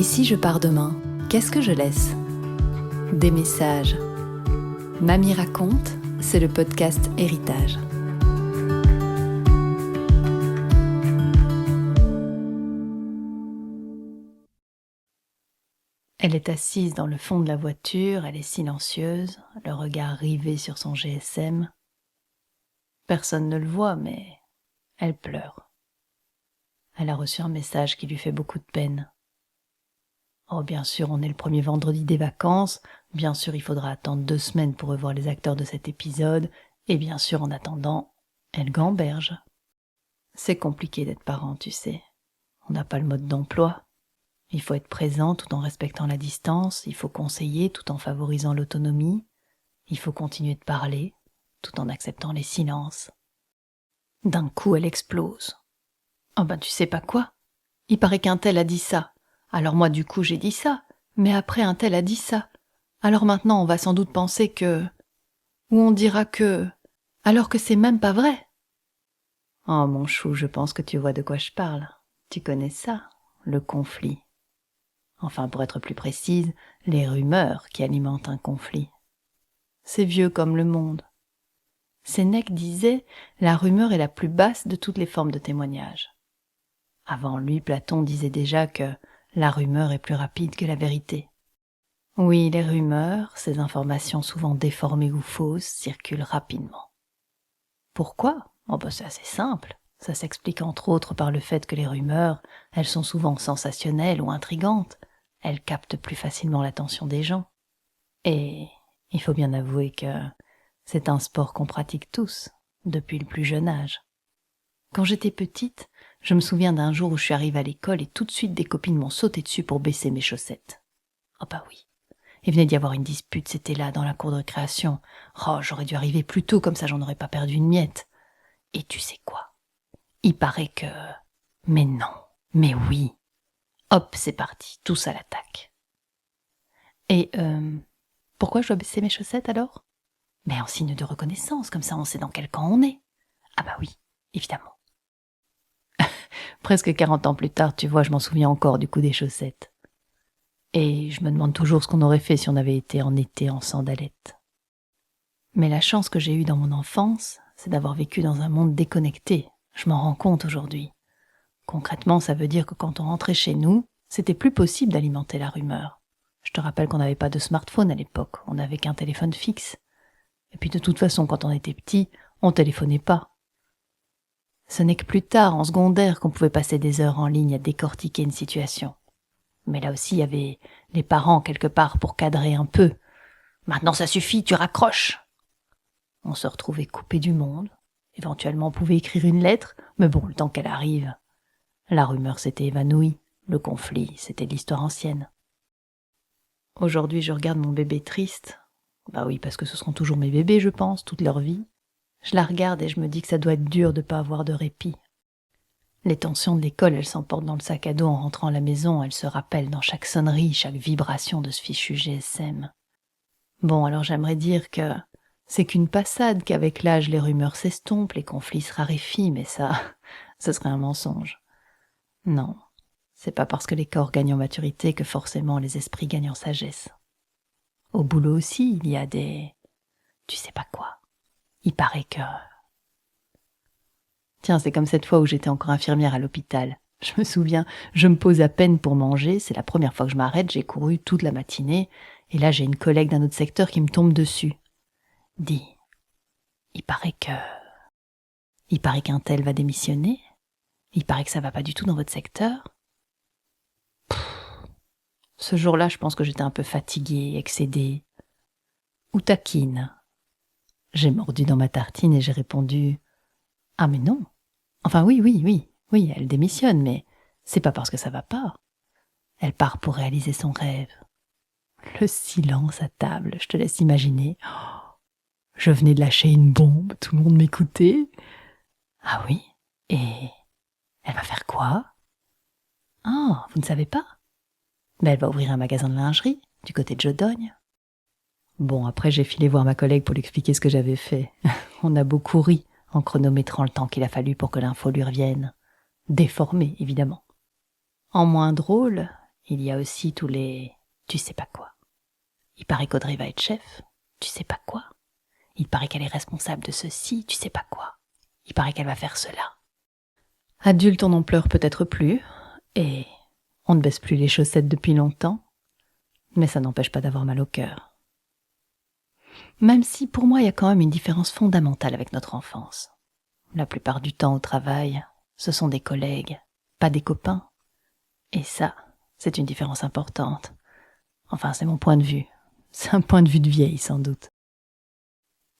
Et si je pars demain, qu'est-ce que je laisse ? Des messages. Mamie raconte, c'est le podcast Héritage. Elle est assise dans le fond de la voiture, elle est silencieuse, le regard rivé sur son GSM. Personne ne le voit, mais elle pleure. Elle a reçu un message qui lui fait beaucoup de peine. Oh, bien sûr, on est le premier vendredi des vacances, bien sûr, il faudra attendre 2 semaines pour revoir les acteurs de cet épisode, et bien sûr, en attendant, elle gamberge. C'est compliqué d'être parent, tu sais. On n'a pas le mode d'emploi. Il faut être présent tout en respectant la distance, il faut conseiller tout en favorisant l'autonomie, il faut continuer de parler tout en acceptant les silences. D'un coup, elle explose. Oh ben, tu sais pas quoi ? Il paraît qu'un tel a dit ça. Alors moi, du coup, j'ai dit ça. Mais après, un tel a dit ça. Alors maintenant, on va sans doute penser que... Ou on dira que... Alors que c'est même pas vrai. Oh mon chou, je pense que tu vois de quoi je parle. Tu connais ça, le conflit. Enfin, pour être plus précise, les rumeurs qui alimentent un conflit. C'est vieux comme le monde. Sénèque disait « La rumeur est la plus basse de toutes les formes de témoignage ». Avant lui, Platon disait déjà que la rumeur est plus rapide que la vérité. Oui, les rumeurs, ces informations souvent déformées ou fausses, circulent rapidement. Pourquoi ? Oh ben c'est assez simple. Ça s'explique entre autres par le fait que les rumeurs, elles sont souvent sensationnelles ou intrigantes. Elles captent plus facilement l'attention des gens. Et il faut bien avouer que c'est un sport qu'on pratique tous, depuis le plus jeune âge. Quand j'étais petite, je me souviens d'un jour où je suis arrivée à l'école et tout de suite des copines m'ont sauté dessus pour baisser mes chaussettes. Oh bah oui. Il venait d'y avoir une dispute, c'était là, dans la cour de récréation. Oh, j'aurais dû arriver plus tôt, comme ça j'en aurais pas perdu une miette. Et tu sais quoi ? Il paraît que... Mais non, mais oui. Hop, c'est parti, tous à l'attaque. Et pourquoi je dois baisser mes chaussettes alors ? Mais en signe de reconnaissance, comme ça on sait dans quel camp on est. Ah bah oui, évidemment. Presque 40 ans plus tard, tu vois, je m'en souviens encore du coup des chaussettes. Et je me demande toujours ce qu'on aurait fait si on avait été en été en sandalettes. Mais la chance que j'ai eue dans mon enfance, c'est d'avoir vécu dans un monde déconnecté. Je m'en rends compte aujourd'hui. Concrètement, ça veut dire que quand on rentrait chez nous, c'était plus possible d'alimenter la rumeur. Je te rappelle qu'on n'avait pas de smartphone à l'époque, on n'avait qu'un téléphone fixe. Et puis de toute façon, quand on était petit, on téléphonait pas. Ce n'est que plus tard, en secondaire, qu'on pouvait passer des heures en ligne à décortiquer une situation. Mais là aussi, il y avait les parents quelque part pour cadrer un peu. Maintenant, ça suffit, tu raccroches. On se retrouvait coupé du monde. Éventuellement, on pouvait écrire une lettre, mais bon, le temps qu'elle arrive. La rumeur s'était évanouie. Le conflit, c'était l'histoire ancienne. Aujourd'hui, je regarde mon bébé triste. Bah oui, parce que ce seront toujours mes bébés, je pense, toute leur vie. Je la regarde et je me dis que ça doit être dur de pas avoir de répit. Les tensions de l'école, elles s'emportent dans le sac à dos en rentrant à la maison, elles se rappellent dans chaque sonnerie, chaque vibration de ce fichu GSM. Bon, alors j'aimerais dire que c'est qu'une passade, qu'avec l'âge les rumeurs s'estompent, les conflits se raréfient, mais ça, ce serait un mensonge. Non, c'est pas parce que les corps gagnent en maturité que forcément les esprits gagnent en sagesse. Au boulot aussi, il y a des... Tu sais pas quoi. Il paraît que... Tiens, c'est comme cette fois où j'étais encore infirmière à l'hôpital. Je me souviens, je me pose à peine pour manger, c'est la première fois que je m'arrête, j'ai couru toute la matinée, et là j'ai une collègue d'un autre secteur qui me tombe dessus. Dis, il paraît qu'un tel va démissionner. Il paraît que ça va pas du tout dans votre secteur. Ce jour-là, je pense que j'étais un peu fatiguée, excédée, ou taquine. J'ai mordu dans ma tartine et j'ai répondu « Ah mais non. Enfin oui, elle démissionne, mais c'est pas parce que ça va pas. Elle part pour réaliser son rêve. » Le silence à table, je te laisse imaginer. Oh, je venais de lâcher une bombe, tout le monde m'écoutait. Ah oui, et elle va faire quoi ? Ah, vous ne savez pas ? Mais elle va ouvrir un magasin de lingerie, du côté de Jodogne. Bon, après j'ai filé voir ma collègue pour lui expliquer ce que j'avais fait. On a beaucoup ri en chronométrant le temps qu'il a fallu pour que l'info lui revienne. Déformé, évidemment. En moins drôle, il y a aussi tous les « tu sais pas quoi ». Il paraît qu'Audrey va être chef, tu sais pas quoi. Il paraît qu'elle est responsable de ceci, tu sais pas quoi. Il paraît qu'elle va faire cela. Adulte, on n'en pleure peut-être plus, et on ne baisse plus les chaussettes depuis longtemps, mais ça n'empêche pas d'avoir mal au cœur. Même si pour moi il y a quand même une différence fondamentale avec notre enfance. La plupart du temps au travail, ce sont des collègues, pas des copains. Et ça, c'est une différence importante. Enfin, c'est mon point de vue. C'est un point de vue de vieille, sans doute.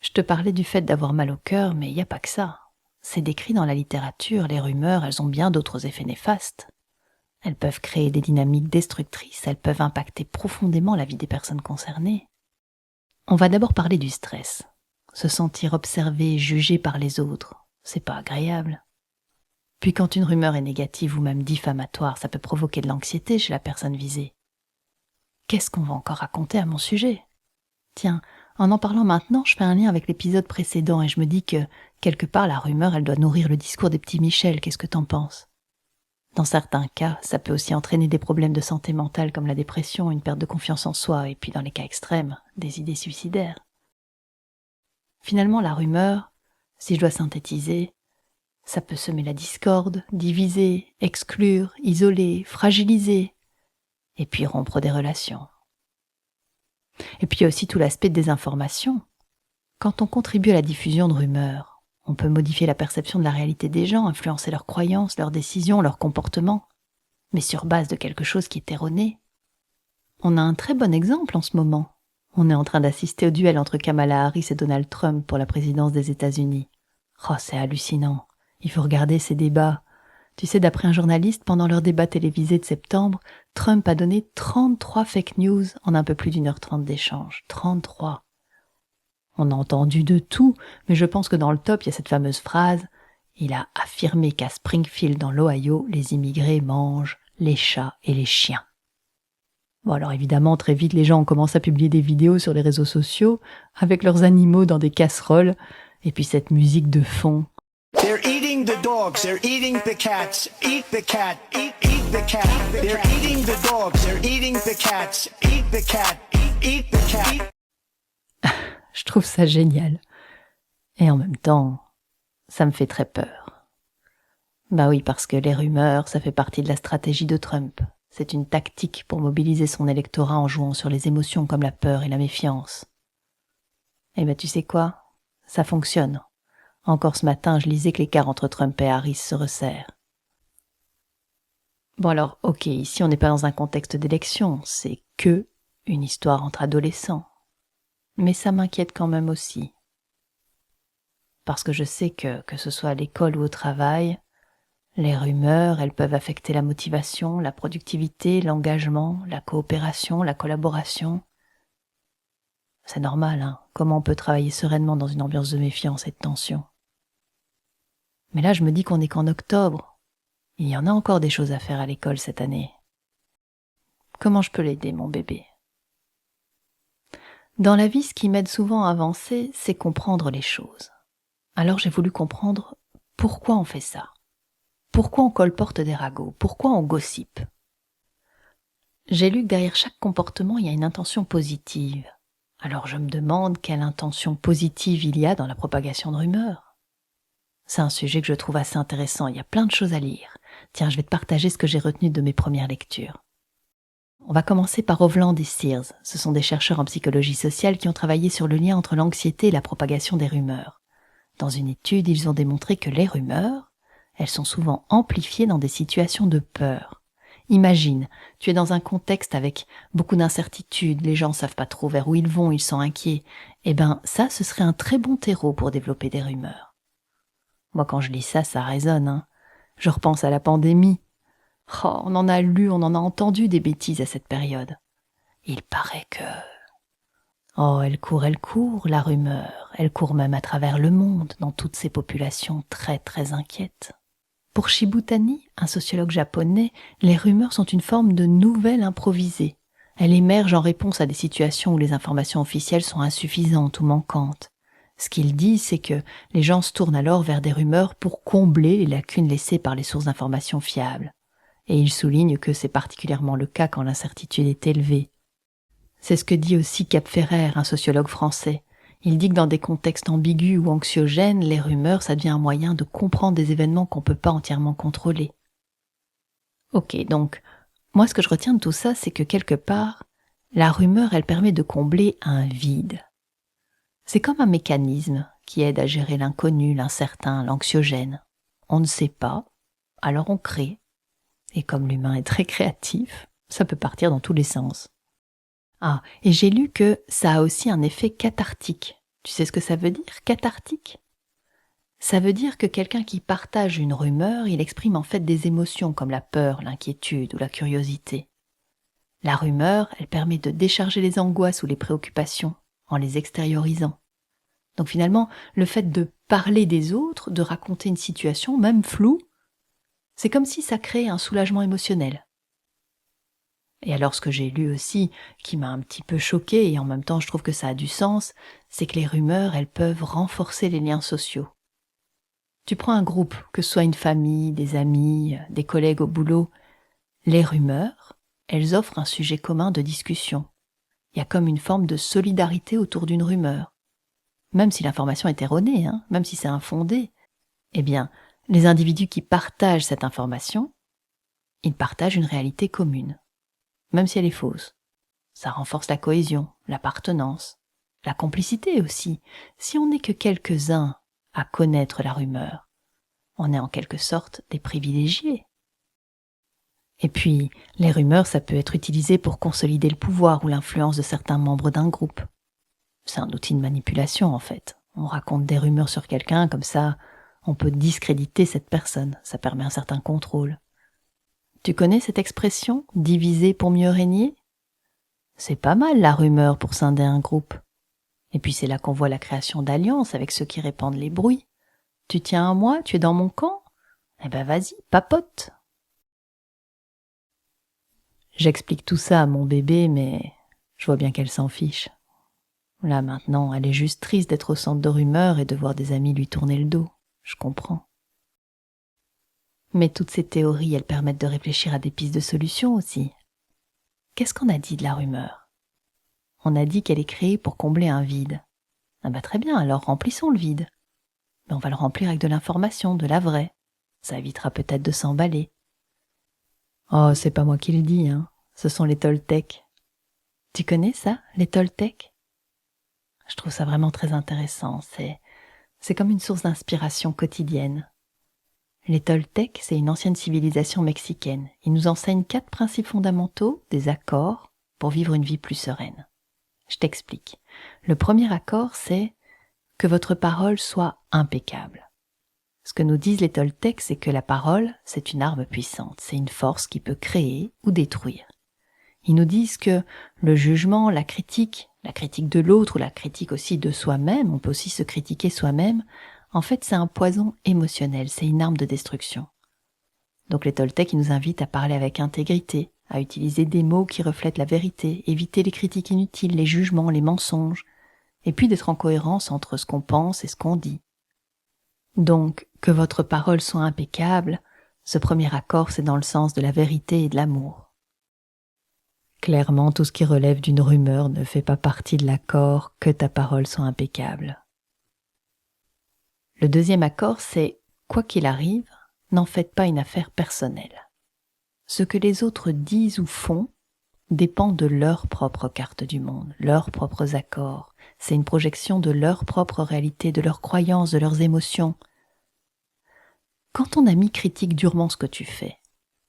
Je te parlais du fait d'avoir mal au cœur, mais il n'y a pas que ça. C'est décrit dans la littérature, les rumeurs, elles ont bien d'autres effets néfastes. Elles peuvent créer des dynamiques destructrices, elles peuvent impacter profondément la vie des personnes concernées. On va d'abord parler du stress. Se sentir observé, jugé par les autres, c'est pas agréable. Puis quand une rumeur est négative ou même diffamatoire, ça peut provoquer de l'anxiété chez la personne visée. Qu'est-ce qu'on va encore raconter à mon sujet ? Tiens, en parlant maintenant, je fais un lien avec l'épisode précédent et je me dis que, quelque part, la rumeur, elle doit nourrir le discours des petits Michel. Qu'est-ce que t'en penses ? Dans certains cas, ça peut aussi entraîner des problèmes de santé mentale comme la dépression, une perte de confiance en soi et puis dans les cas extrêmes, des idées suicidaires. Finalement, la rumeur, si je dois synthétiser, ça peut semer la discorde, diviser, exclure, isoler, fragiliser, et puis rompre des relations. Et puis il y a aussi tout l'aspect de désinformation. Quand on contribue à la diffusion de rumeurs, on peut modifier la perception de la réalité des gens, influencer leurs croyances, leurs décisions, leurs comportements, mais sur base de quelque chose qui est erroné. On a un très bon exemple en ce moment. On est en train d'assister au duel entre Kamala Harris et Donald Trump pour la présidence des États-Unis. Oh, c'est hallucinant. Il faut regarder ces débats. Tu sais, d'après un journaliste, pendant leur débat télévisé de septembre, Trump a donné 33 fake news en un peu plus d'1h30 d'échange. 33. On a entendu de tout, mais je pense que dans le top, il y a cette fameuse phrase « Il a affirmé qu'à Springfield, dans l'Ohio, les immigrés mangent les chats et les chiens. » Bon, alors évidemment, très vite, les gens ont commencé à publier des vidéos sur les réseaux sociaux avec leurs animaux dans des casseroles, et puis cette musique de fond. They're eating the dogs, they're eating the cats, eat the cat, eat the cat. They're eating the dogs, they're eating the cats, eat the cat, eat the cat. Je trouve ça génial. Et en même temps, ça me fait très peur. Bah oui, parce que les rumeurs, ça fait partie de la stratégie de Trump. C'est une tactique pour mobiliser son électorat en jouant sur les émotions comme la peur et la méfiance. Et ben tu sais quoi ? Ça fonctionne. Encore ce matin, je lisais que l'écart entre Trump et Harris se resserre. Bon alors, ok, ici on n'est pas dans un contexte d'élection, c'est que une histoire entre adolescents. Mais ça m'inquiète quand même aussi. Parce que je sais que ce soit à l'école ou au travail, les rumeurs, elles peuvent affecter la motivation, la productivité, l'engagement, la coopération, la collaboration. C'est normal, hein, comment on peut travailler sereinement dans une ambiance de méfiance et de tension. Mais là, je me dis qu'on n'est qu'en octobre. Il y en a encore des choses à faire à l'école cette année. Comment je peux l'aider, mon bébé ? Dans la vie, ce qui m'aide souvent à avancer, c'est comprendre les choses. Alors j'ai voulu comprendre pourquoi on fait ça. Pourquoi on colporte des ragots ? Pourquoi on gossipe ? J'ai lu que derrière chaque comportement, il y a une intention positive. Alors je me demande quelle intention positive il y a dans la propagation de rumeurs. C'est un sujet que je trouve assez intéressant, il y a plein de choses à lire. Tiens, je vais te partager ce que j'ai retenu de mes premières lectures. On va commencer par Hovland et Sears. Ce sont des chercheurs en psychologie sociale qui ont travaillé sur le lien entre l'anxiété et la propagation des rumeurs. Dans une étude, ils ont démontré que les rumeurs, elles sont souvent amplifiées dans des situations de peur. Imagine, tu es dans un contexte avec beaucoup d'incertitudes, les gens ne savent pas trop vers où ils vont, ils sont inquiets. Eh ben, ça, ce serait un très bon terreau pour développer des rumeurs. Moi, quand je lis ça, ça résonne, hein. Je repense à la pandémie. Oh, on en a lu, on en a entendu des bêtises à cette période. Il paraît que... Oh, elle court, la rumeur. Elle court même à travers le monde, dans toutes ces populations très très inquiètes. Pour Shibutani, un sociologue japonais, les rumeurs sont une forme de nouvelle improvisée. Elles émergent en réponse à des situations où les informations officielles sont insuffisantes ou manquantes. Ce qu'il dit, c'est que les gens se tournent alors vers des rumeurs pour combler les lacunes laissées par les sources d'informations fiables. et il souligne que c'est particulièrement le cas quand l'incertitude est élevée. C'est ce que dit aussi Cap Ferrer, un sociologue français. Il dit que dans des contextes ambigus ou anxiogènes, les rumeurs, ça devient un moyen de comprendre des événements qu'on ne peut pas entièrement contrôler. Ok, donc, moi ce que je retiens de tout ça, c'est que quelque part, la rumeur, elle permet de combler un vide. C'est comme un mécanisme qui aide à gérer l'inconnu, l'incertain, l'anxiogène. On ne sait pas, alors on crée. Et comme l'humain est très créatif, ça peut partir dans tous les sens. Ah, et j'ai lu que ça a aussi un effet cathartique. Tu sais ce que ça veut dire, cathartique ? Ça veut dire que quelqu'un qui partage une rumeur, il exprime en fait des émotions comme la peur, l'inquiétude ou la curiosité. La rumeur, elle permet de décharger les angoisses ou les préoccupations en les extériorisant. Donc finalement, le fait de parler des autres, de raconter une situation, même floue, c'est comme si ça créait un soulagement émotionnel. Et alors ce que j'ai lu aussi, qui m'a un petit peu choquée, et en même temps je trouve que ça a du sens, c'est que les rumeurs, elles peuvent renforcer les liens sociaux. Tu prends un groupe, que ce soit une famille, des amis, des collègues au boulot, les rumeurs, elles offrent un sujet commun de discussion. Il y a comme une forme de solidarité autour d'une rumeur. Même si l'information est erronée, même si c'est infondé, eh bien, les individus qui partagent cette information, ils partagent une réalité commune, même si elle est fausse. Ça renforce la cohésion, l'appartenance, la complicité aussi. Si on n'est que quelques-uns à connaître la rumeur, on est en quelque sorte des privilégiés. Et puis, les rumeurs, ça peut être utilisé pour consolider le pouvoir ou l'influence de certains membres d'un groupe. C'est un outil de manipulation en fait. On raconte des rumeurs sur quelqu'un, comme ça, on peut discréditer cette personne. Ça permet un certain contrôle. Tu connais cette expression « diviser pour mieux régner » ? C'est pas mal la rumeur pour scinder un groupe. Et puis c'est là qu'on voit la création d'alliances avec ceux qui répandent les bruits. Tu tiens à moi, tu es dans mon camp ? Eh ben vas-y, papote. J'explique tout ça à mon bébé, mais je vois bien qu'elle s'en fiche. Là maintenant, elle est juste triste d'être au centre de rumeurs et de voir des amis lui tourner le dos. Je comprends. Mais toutes ces théories, elles permettent de réfléchir à des pistes de solutions aussi. Qu'est-ce qu'on a dit de la rumeur ? On a dit qu'elle est créée pour combler un vide. Ah bah très bien, alors remplissons le vide. Mais on va le remplir avec de l'information, de la vraie. Ça évitera peut-être de s'emballer. Oh, c'est pas moi qui le dis, ce sont les Toltecs. Tu connais ça, les Toltecs ? Je trouve ça vraiment très intéressant, c'est comme une source d'inspiration quotidienne. Les Toltecs, c'est une ancienne civilisation mexicaine. Ils nous enseignent 4 principes fondamentaux, des accords, pour vivre une vie plus sereine. Je t'explique. Le premier accord, c'est que votre parole soit impeccable. Ce que nous disent les Toltecs, c'est que la parole, c'est une arme puissante, c'est une force qui peut créer ou détruire. Ils nous disent que le jugement, la critique de l'autre ou la critique aussi de soi-même, on peut aussi se critiquer soi-même, en fait c'est un poison émotionnel, c'est une arme de destruction. Donc les Toltecs nous invitent à parler avec intégrité, à utiliser des mots qui reflètent la vérité, éviter les critiques inutiles, les jugements, les mensonges, et puis d'être en cohérence entre ce qu'on pense et ce qu'on dit. Donc, que votre parole soit impeccable, ce premier accord c'est dans le sens de la vérité et de l'amour. Clairement, tout ce qui relève d'une rumeur ne fait pas partie de l'accord que ta parole soit impeccable. Le deuxième accord, c'est « quoi qu'il arrive, n'en faites pas une affaire personnelle ». Ce que les autres disent ou font dépend de leur propre carte du monde, leurs propres accords. C'est une projection de leur propre réalité, de leurs croyances, de leurs émotions. Quand ton ami critique durement ce que tu fais,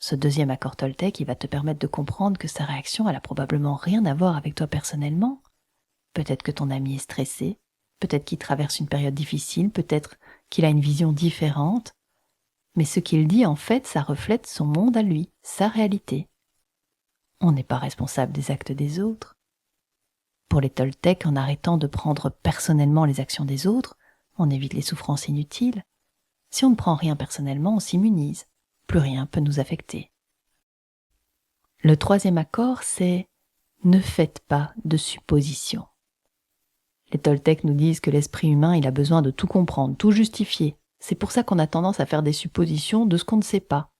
ce deuxième accord Toltec, il va te permettre de comprendre que sa réaction, elle a probablement rien à voir avec toi personnellement. Peut-être que ton ami est stressé, peut-être qu'il traverse une période difficile, peut-être qu'il a une vision différente, mais ce qu'il dit, en fait, ça reflète son monde à lui, sa réalité. On n'est pas responsable des actes des autres. Pour les Toltecs, en arrêtant de prendre personnellement les actions des autres, on évite les souffrances inutiles. Si on ne prend rien personnellement, on s'immunise. Plus rien peut nous affecter. Le troisième accord, c'est « ne faites pas de suppositions ». Les Toltecs nous disent que l'esprit humain, il a besoin de tout comprendre, tout justifier. C'est pour ça qu'on a tendance à faire des suppositions de ce qu'on ne sait pas.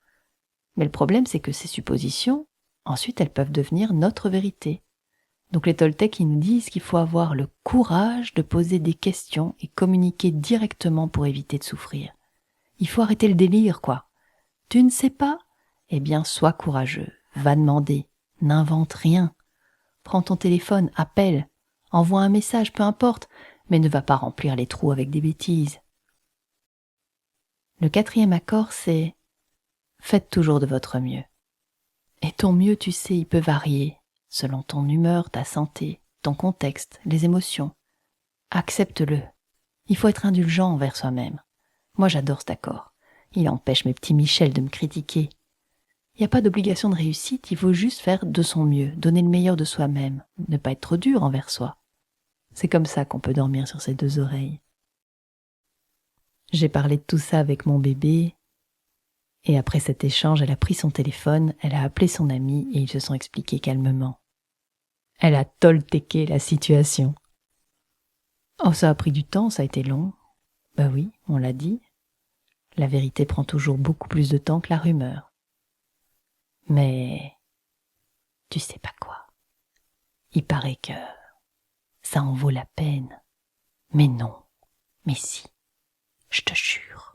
Mais le problème, c'est que ces suppositions, ensuite, elles peuvent devenir notre vérité. Donc les Toltecs, ils nous disent qu'il faut avoir le courage de poser des questions et communiquer directement pour éviter de souffrir. Il faut arrêter le délire, quoi. Tu ne sais pas? Eh bien, sois courageux, va demander, n'invente rien. Prends ton téléphone, appelle, envoie un message, peu importe, mais ne va pas remplir les trous avec des bêtises. Le 4e accord, c'est « Faites toujours de votre mieux ». Et ton mieux, tu sais, il peut varier, selon ton humeur, ta santé, ton contexte, les émotions. Accepte-le. Il faut être indulgent envers soi-même. Moi, j'adore cet accord. Il empêche mes petits Michel de me critiquer. Il n'y a pas d'obligation de réussite, il faut juste faire de son mieux, donner le meilleur de soi-même, ne pas être trop dur envers soi. C'est comme ça qu'on peut dormir sur ses 2 oreilles. J'ai parlé de tout ça avec mon bébé, et après cet échange, elle a pris son téléphone, elle a appelé son amie et ils se sont expliqués calmement. Elle a toltequé la situation. Oh, ça a pris du temps, ça a été long. Bah oui, on l'a dit. La vérité prend toujours beaucoup plus de temps que la rumeur. Mais tu sais pas quoi. Il paraît que ça en vaut la peine. Mais non, mais si, je te jure.